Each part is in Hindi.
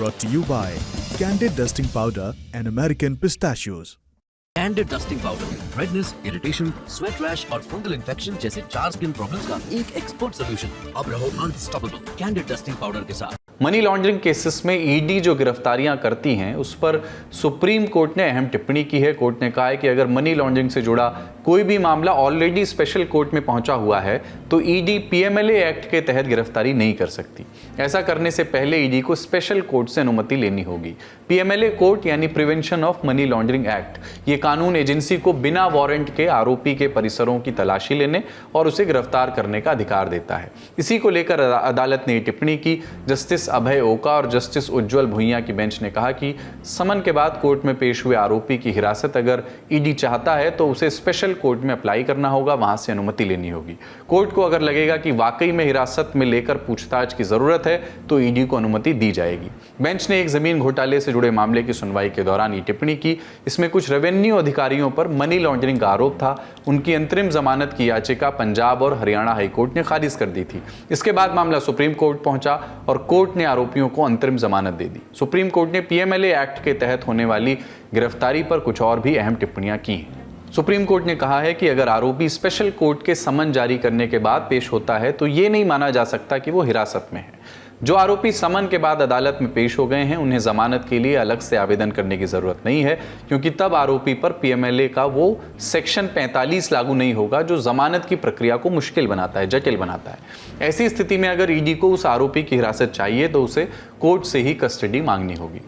brought to you by Candid Dusting Powder and American Pistachios. Candid dusting powder redness, irritation, sweat rash और फंगल इन्फेक्शन जैसे 4 स्किन प्रॉब्लम्स का एक एक्सपर्ट सॉल्यूशन। अब रहो अनस्टॉपेबल कैंडिड डस्टिंग पाउडर के साथ। मनी लॉन्ड्रिंग केसेस में ईडी जो गिरफ्तारियां करती हैं उस पर सुप्रीम कोर्ट ने अहम टिप्पणी की है। कोर्ट ने कहा है कि अगर मनी लॉन्ड्रिंग से जुड़ा कोई भी मामला ऑलरेडी स्पेशल कोर्ट में पहुंचा हुआ है तो ईडी पीएमएलए एक्ट के तहत गिरफ्तारी नहीं कर सकती। ऐसा करने से पहले ईडी को स्पेशल कोर्ट से अनुमति लेनी होगी। पीएमएलए कोर्ट यानी prevention of money laundering act, ये कानून एजेंसी को बिना वारंट के आरोपी के परिसरों की तलाशी लेने और उसे गिरफ्तार करने का अधिकार देता है। इसी को लेकर अदालत ने टिप्पणी की। जस्टिस अभय ओका और जस्टिस उज्जवल भुइयां की बेंच ने कहा कि समन के बाद कोर्ट में पेश हुए आरोपी की हिरासत अगर ईडी चाहता है तो उसे स्पेशल कोर्ट में अप्लाई करना होगा, वहां से अनुमति लेनी होगी। कोर्ट को अगर लगेगा कि वाकई में हिरासत में लेकर पूछताछ की जरूरत है तो ईडी को अनुमति दी जाएगी। बेंच ने एक जमीन घोटाले से जुड़े मामले की सुनवाई के दौरान ये टिप्पणी की। इसमें कुछ रेवेन्यू अधिकारियों पर मनी लॉन्ड्रिंग का आरोप था। उनकी अंतरिम जमानत की याचिका पंजाब और हरियाणा हाईकोर्ट ने खारिज कर दी थी। इसके बाद मामला सुप्रीम कोर्ट पहुंचा और कोर्ट ने आरोपियों को अंतरिम जमानत दे दी। सुप्रीम कोर्ट ने पीएमएलए एक्ट के तहत होने वाली गिरफ्तारी पर कुछ और भी अहम टिप्पणियां की हैं। सुप्रीम कोर्ट ने कहा है कि अगर आरोपी स्पेशल कोर्ट के समन जारी करने के बाद पेश होता है तो ये नहीं माना जा सकता कि वो हिरासत में है। जो आरोपी समन के बाद अदालत में पेश हो गए हैं उन्हें जमानत के लिए अलग से आवेदन करने की जरूरत नहीं है, क्योंकि तब आरोपी पर पीएमएलए का वो सेक्शन 45 लागू नहीं होगा जो जमानत की प्रक्रिया को मुश्किल बनाता है, जटिल बनाता है। ऐसी स्थिति में अगर ईडी को उस आरोपी की हिरासत चाहिए तो उसे कोर्ट से ही कस्टडी मांगनी होगी।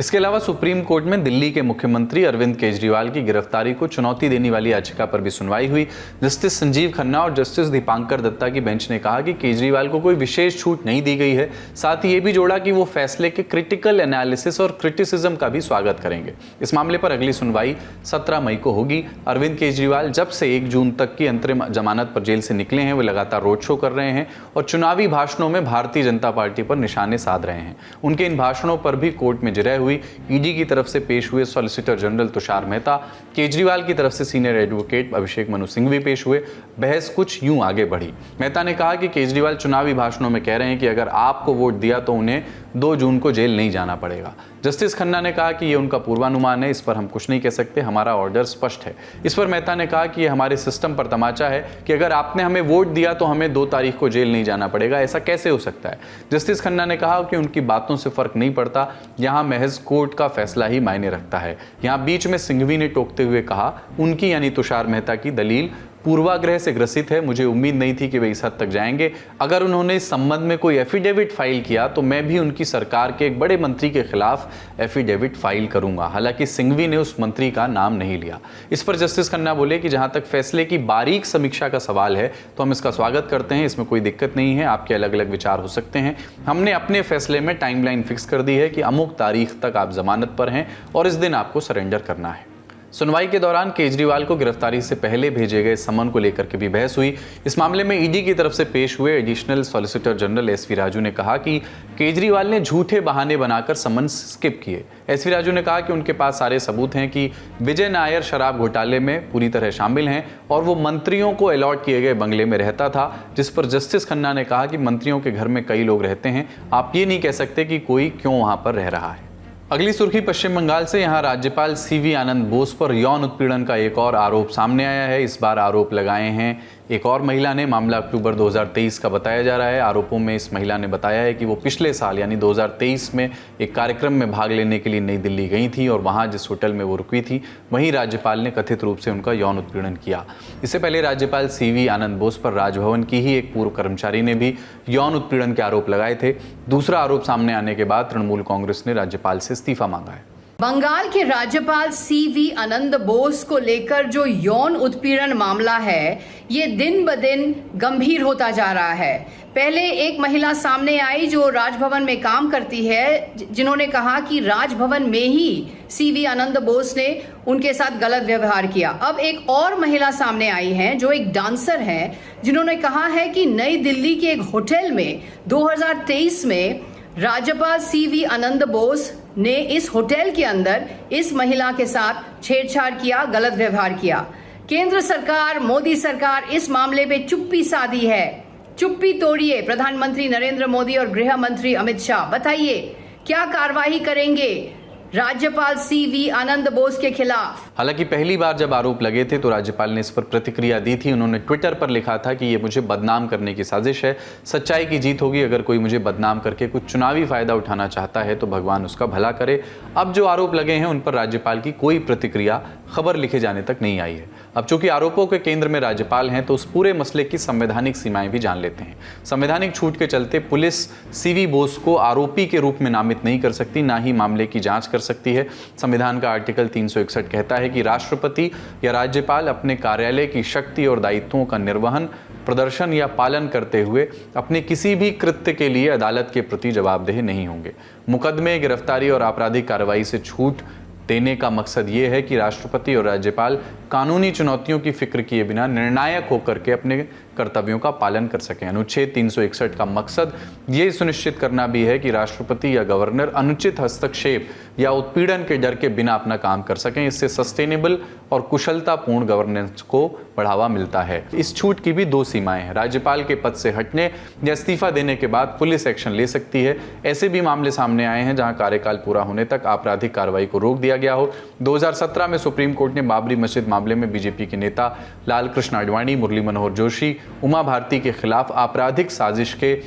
इसके अलावा सुप्रीम कोर्ट में दिल्ली के मुख्यमंत्री अरविंद केजरीवाल की गिरफ्तारी को चुनौती देने वाली याचिका पर भी सुनवाई हुई। जस्टिस संजीव खन्ना और जस्टिस दीपांकर दत्ता की बेंच ने कहा कि केजरीवाल को कोई विशेष छूट नहीं दी गई है। साथ ही ये भी जोड़ा कि वो फैसले के क्रिटिकल एनालिसिस और क्रिटिसिज्म का भी स्वागत करेंगे। इस मामले पर अगली सुनवाई 17 मई को होगी। अरविंद केजरीवाल जब से 1 जून तक की अंतरिम जमानत पर जेल से निकले हैं वे लगातार रोड शो कर रहे हैं और चुनावी भाषणों में भारतीय जनता पार्टी पर निशाने साध रहे हैं। उनके इन भाषणों पर भी कोर्ट में जिरह हुई। ईडी की तरफ से पेश हुए सॉलिसिटर जनरल तुषार मेहता, केजरीवाल की तरफ से सीनियर एडवोकेट अभिषेक मनु सिंघवी पेश हुए। बहस कुछ यूं आगे बढ़ी। मेहता ने कहा कि केजरीवाल चुनावी भाषणों में कह रहे हैं कि अगर आपको वोट दिया तो उन्हें 2 जून को जेल नहीं जाना पड़ेगा। जस्टिस खन्ना ने कहा कि ये उनका पूर्वानुमान है, इस पर हम कुछ नहीं कह सकते, हमारा ऑर्डर स्पष्ट है। इस पर मेहता ने कहा कि ये हमारे सिस्टम पर तमाचा है कि अगर आपने हमें वोट दिया तो हमें 2 तारीख को जेल नहीं जाना पड़ेगा, ऐसा कैसे हो सकता है। जस्टिस खन्ना ने कहा कि उनकी बातों से फर्क नहीं पड़ता, यहाँ महज कोर्ट का फैसला ही मायने रखता है। यहाँ बीच में सिंघवी ने टोकते हुए कहा उनकी यानी तुषार मेहता की दलील पूर्वाग्रह से ग्रसित है, मुझे उम्मीद नहीं थी कि वे इस हद तक जाएंगे। अगर उन्होंने इस संबंध में कोई एफिडेविट फाइल किया तो मैं भी उनकी सरकार के एक बड़े मंत्री के खिलाफ एफिडेविट फाइल करूंगा। हालांकि सिंघवी ने उस मंत्री का नाम नहीं लिया। इस पर जस्टिस खन्ना बोले कि जहां तक फैसले की बारीक समीक्षा का सवाल है तो हम इसका स्वागत करते हैं, इसमें कोई दिक्कत नहीं है, आपके अलग अलग विचार हो सकते हैं। हमने अपने फैसले में टाइमलाइन फिक्स कर दी है कि अमुक तारीख तक आप जमानत पर हैं और इस दिन आपको सरेंडर करना है। सुनवाई के दौरान केजरीवाल को गिरफ्तारी से पहले भेजे गए समन को लेकर के भी बहस हुई। इस मामले में ईडी की तरफ से पेश हुए additional solicitor general SV Raju ने कहा कि केजरीवाल ने झूठे बहाने बनाकर समन स्किप किए। एसवी राजू ने कहा कि उनके पास सारे सबूत हैं कि विजय नायर शराब घोटाले में पूरी तरह शामिल हैं और वो मंत्रियों को अलॉट किए गए बंगले में रहता था, जिस पर जस्टिस खन्ना ने कहा कि मंत्रियों के घर में कई लोग रहते हैं, आप ये नहीं कह सकते कि कोई क्यों वहां पर रह रहा है। अगली सुर्खी पश्चिम बंगाल से। यहाँ राज्यपाल सीवी आनंद बोस पर यौन उत्पीड़न का एक और आरोप सामने आया है। इस बार आरोप लगाए हैं एक और महिला ने। मामला अक्टूबर 2023 का बताया जा रहा है। आरोपों में इस महिला ने बताया है कि वो पिछले साल यानी 2023 में एक कार्यक्रम में भाग लेने के लिए नई दिल्ली गई थी और वहाँ जिस होटल में वो रुकी थी वहीं राज्यपाल ने कथित रूप से उनका यौन उत्पीड़न किया। इससे पहले राज्यपाल सीवी आनंद बोस पर राजभवन की ही एक पूर्व कर्मचारी ने भी यौन उत्पीड़न के आरोप लगाए थे। दूसरा आरोप सामने आने के बाद तृणमूल कांग्रेस ने राज्यपाल से इस्तीफा मांगा है। बंगाल के राज्यपाल सीवी आनंद बोस को लेकर जो यौन उत्पीड़न मामला है ये दिन ब दिन गंभीर होता जा रहा है। पहले एक महिला सामने आई जो राजभवन में काम करती है, जिन्होंने कहा कि राजभवन में ही सीवी आनंद बोस ने उनके साथ गलत व्यवहार किया। अब एक और महिला सामने आई है जो एक डांसर है, जिन्होंने कहा है कि नई दिल्ली के एक होटल में 2023 में राज्यपाल सीवी आनंद बोस ने इस होटल के अंदर इस महिला के साथ छेड़छाड़ किया, गलत व्यवहार किया। केंद्र सरकार, मोदी सरकार इस मामले पे चुप्पी साधी है। चुप्पी तोड़िए प्रधानमंत्री नरेंद्र मोदी और गृह मंत्री अमित शाह। बताइए क्या कार्रवाई करेंगे राज्यपाल सीवी आनंद बोस के खिलाफ? हालांकि पहली बार जब आरोप लगे थे तो राज्यपाल ने इस पर प्रतिक्रिया दी थी। उन्होंने ट्विटर पर लिखा था कि ये मुझे बदनाम करने की साजिश है, सच्चाई की जीत होगी। अगर कोई मुझे बदनाम करके कुछ चुनावी फायदा उठाना चाहता है तो भगवान उसका भला करे। अब जो आरोप लगे हैं उन पर राज्यपाल की कोई प्रतिक्रिया खबर लिखे जाने तक नहीं आई है। अब चूंकि आरोपों के केंद्र में राज्यपाल हैं तो उस पूरे मसले की संवैधानिक सीमाएं भी जान लेते हैं। संवैधानिक छूट के चलते पुलिस सीवी बोस को आरोपी के रूप में नामित नहीं कर सकती, ना ही मामले की जांच कर सकती है। संविधान का आर्टिकल 361 कहता है कि राष्ट्रपति या राज्यपाल अपने कार्यालय की शक्ति और दायित्वों का निर्वहन, प्रदर्शन या पालन करते हुए अपने किसी भी कृत्य के लिए अदालत के प्रति जवाबदेह नहीं होंगे। मुकदमे, गिरफ्तारी और आपराधिक कार्रवाई से छूट देने का मकसद ये है कि राष्ट्रपति और राज्यपाल कानूनी चुनौतियों की फिक्र किए बिना निर्णायक होकर के अपने कर्तव्यों का पालन कर सकें। अनुच्छेद 361 का मकसद ये सुनिश्चित करना भी है कि राष्ट्रपति या गवर्नर अनुचित हस्तक्षेप या उत्पीड़न के डर के बिना अपना काम कर सकें। इससे सस्टेनेबल और कुशलतापूर्ण गवर्नेंस को बढ़ावा मिलता है। इस छूट की भी दो सीमाएं हैं। राज्यपाल के पद से हटने या इस्तीफा देने के बाद पुलिस एक्शन ले सकती है। ऐसे भी मामले सामने आए हैं जहां कार्यकाल पूरा होने तक आपराधिक कार्रवाई को रोक दिया गया हो। 2017 में सुप्रीम कोर्ट ने बाबरी मस्जिद मामले में बीजेपी के नेता लाल कृष्ण आडवाणी, मुरली मनोहर जोशी, उमा भारती के खिलाफ आपराधिक साजिश के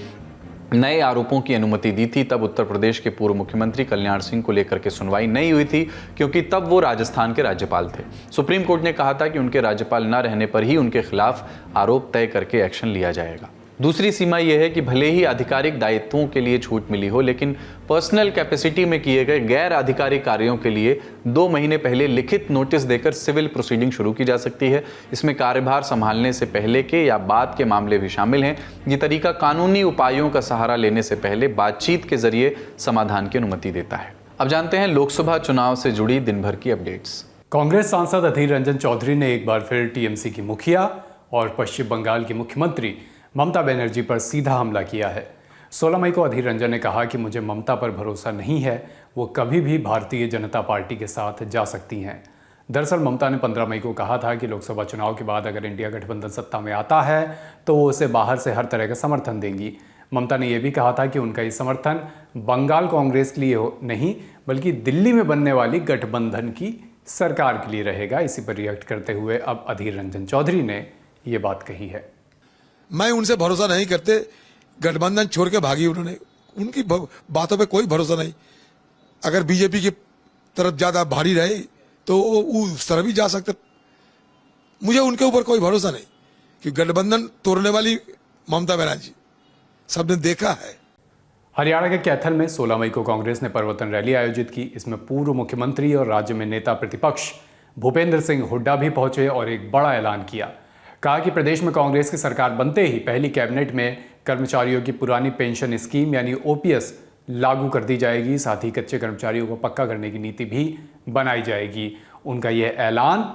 नए आरोपों की अनुमति दी थी। तब उत्तर प्रदेश के पूर्व मुख्यमंत्री कल्याण सिंह को लेकर के सुनवाई नहीं हुई थी क्योंकि तब वो राजस्थान के राज्यपाल थे। सुप्रीम कोर्ट ने कहा था कि उनके राज्यपाल न रहने पर ही उनके खिलाफ आरोप तय करके एक्शन लिया जाएगा। दूसरी सीमा यह है कि भले ही आधिकारिक दायित्वों के लिए छूट मिली हो, लेकिन पर्सनल कैपेसिटी में किए गए गैर आधिकारिक कार्यों के लिए 2 महीने पहले लिखित नोटिस देकर सिविल प्रोसीडिंग शुरू की जा सकती है। इसमें कार्यभार संभालने से पहले के या बाद के मामले भी शामिल हैं। ये तरीका कानूनी उपायों का सहारा लेने से पहले बातचीत के जरिए समाधान की अनुमति देता है। अब जानते हैं लोकसभा चुनाव से जुड़ी दिन भर की अपडेट्स। कांग्रेस सांसद अधीर रंजन चौधरी ने एक बार फिर टीएमसी की मुखिया और पश्चिम बंगाल की मुख्यमंत्री ममता बनर्जी पर सीधा हमला किया है। 16 मई को अधीर रंजन ने कहा कि मुझे ममता पर भरोसा नहीं है, वो कभी भी भारतीय जनता पार्टी के साथ जा सकती हैं। दरअसल ममता ने 15 मई को कहा था कि लोकसभा चुनाव के बाद अगर इंडिया गठबंधन सत्ता में आता है तो वो उसे बाहर से हर तरह का समर्थन देंगी। ममता ने यह भी कहा था कि उनका ये समर्थन बंगाल कांग्रेस के लिए नहीं बल्कि दिल्ली में बनने वाली गठबंधन की सरकार के लिए रहेगा। इसी पर रिएक्ट करते हुए अब अधीर रंजन चौधरी ने ये बात कही है। मैं उनसे भरोसा नहीं करते, गठबंधन छोड़ के भागी उन्होंने, उनकी बातों पे कोई भरोसा नहीं। अगर बीजेपी की तरफ ज्यादा भारी रहे तो वो उस तरफ भी जा सकते। मुझे उनके ऊपर कोई भरोसा नहीं कि गठबंधन तोड़ने वाली ममता बनर्जी सबने देखा है। हरियाणा के कैथल में 16 मई को कांग्रेस ने परिवर्तन रैली आयोजित की। इसमें पूर्व मुख्यमंत्री और राज्य में नेता प्रतिपक्ष भूपेंद्र सिंह हुड्डा भी पहुंचे और एक बड़ा ऐलान किया। कहा कि प्रदेश में कांग्रेस की सरकार बनते ही पहली कैबिनेट में कर्मचारियों की पुरानी पेंशन स्कीम यानी ओपीएस लागू कर दी जाएगी। साथ ही कच्चे कर्मचारियों को पक्का करने की नीति भी बनाई जाएगी। उनका यह ऐलान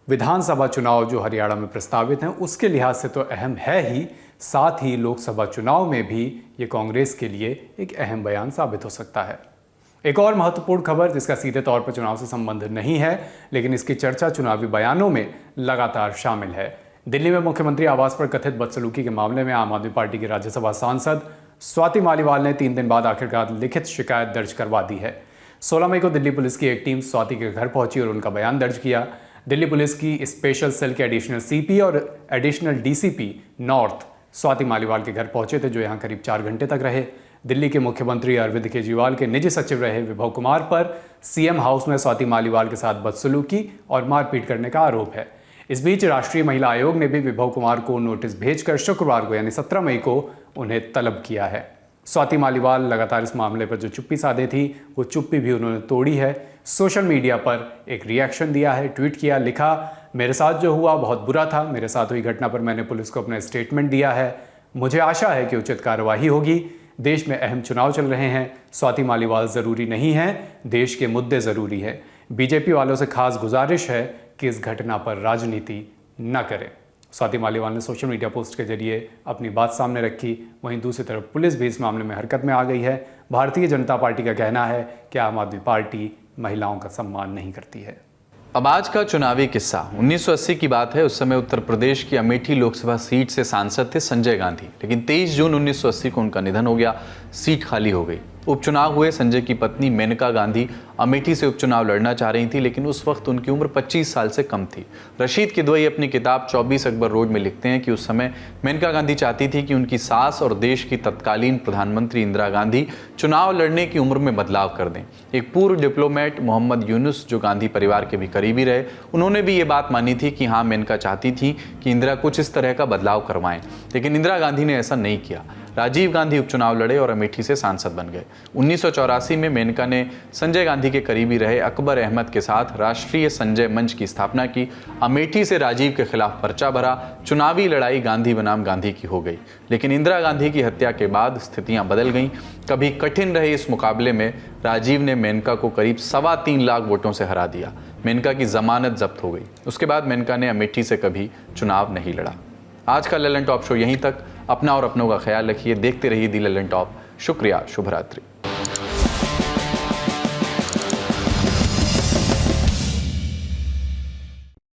विधानसभा चुनाव जो हरियाणा में प्रस्तावित हैं उसके लिहाज से तो अहम है ही, साथ ही लोकसभा चुनाव में भी ये कांग्रेस के लिए एक अहम बयान साबित हो सकता है। एक और महत्वपूर्ण खबर जिसका सीधे तौर पर चुनाव से संबंध नहीं है लेकिन इसकी चर्चा चुनावी बयानों में लगातार शामिल है। दिल्ली में मुख्यमंत्री आवास पर कथित बदसलूकी के मामले में आम आदमी पार्टी की राज्यसभा सांसद स्वाति मालीवाल ने 3 दिन बाद आखिरकार लिखित शिकायत दर्ज करवा दी है। 16 मई को दिल्ली पुलिस की एक टीम स्वाति के घर पहुंची और उनका बयान दर्ज किया। दिल्ली पुलिस की स्पेशल सेल के एडिशनल सीपी और additional DCP north Swati Maliwal के घर पहुंचे थे, जो यहाँ करीब 4 घंटे तक रहे। दिल्ली के मुख्यमंत्री अरविंद केजरीवाल के निजी सचिव रहे विभव कुमार पर सीएम हाउस में स्वाति मालीवाल के साथ बदसलूकी और मारपीट करने का आरोप है। इस बीच राष्ट्रीय महिला आयोग ने भी विभव कुमार को नोटिस भेजकर शुक्रवार को यानी 17 मई को उन्हें तलब किया है। स्वाति मालीवाल लगातार इस मामले पर जो चुप्पी साधे थी वो चुप्पी भी उन्होंने तोड़ी है। सोशल मीडिया पर एक रिएक्शन दिया है, ट्वीट किया, लिखा मेरे साथ जो हुआ बहुत बुरा था, मेरे साथ हुई घटना पर मैंने पुलिस को अपना स्टेटमेंट दिया है, मुझे आशा है कि उचित कार्रवाई होगी। देश में अहम चुनाव चल रहे हैं, स्वाति मालीवाल जरूरी नहीं है, देश के मुद्दे जरूरी है। बीजेपी वालों से खास गुजारिश है कि इस घटना पर राजनीति न करें। स्वाति मालीवाल ने सोशल मीडिया पोस्ट के जरिए अपनी बात सामने रखी। वहीं दूसरी तरफ पुलिस भी इस मामले में हरकत में आ गई है। भारतीय जनता पार्टी का कहना है कि आम आदमी पार्टी महिलाओं का सम्मान नहीं करती है। अब आज का चुनावी किस्सा 1980 की बात है। उस समय उत्तर प्रदेश की अमेठी लोकसभा सीट से सांसद थे संजय गांधी, लेकिन 23 जून 1980 को उनका निधन हो गया, सीट खाली हो गई। उपचुनाव हुए। संजय की पत्नी मेनका गांधी अमेठी से उपचुनाव लड़ना चाह रही थी, लेकिन उस वक्त उनकी उम्र 25 साल से कम थी। रशीद किदवई अपनी किताब 24 अकबर रोड में लिखते हैं कि उस समय मेनका गांधी चाहती थी कि उनकी सास और देश की तत्कालीन प्रधानमंत्री इंदिरा गांधी चुनाव लड़ने की उम्र में बदलाव कर दें। एक पूर्व डिप्लोमेट मोहम्मद यूनुस, जो गांधी परिवार के भी करीबी रहे, उन्होंने भी ये बात मानी थी कि हाँ, मेनका चाहती थी कि इंदिरा कुछ इस तरह का बदलाव करवाएं, लेकिन इंदिरा गांधी ने ऐसा नहीं किया। राजीव गांधी उपचुनाव लड़े और अमेठी से सांसद बन गए। 1984 में मेनका ने संजय गांधी के करीबी रहे अकबर अहमद के साथ राष्ट्रीय संजय मंच की स्थापना की। अमेठी से राजीव के खिलाफ पर्चा भरा। चुनावी लड़ाई गांधी बनाम गांधी की हो गई, लेकिन इंदिरा गांधी की हत्या के बाद स्थितियां बदल गईं। कभी कठिन रहे इस मुकाबले में राजीव ने मेनका को करीब 3.25 लाख वोटों से हरा दिया। मेनका की जमानत जब्त हो गई। उसके बाद मेनका ने अमेठी से कभी चुनाव नहीं लड़ा। आज का ललन टॉप शो यहीं तक। अपना और अपनों का ख्याल रखिए। देखते रहिए दी ललन टॉप। शुक्रिया। शुभ रात्रि।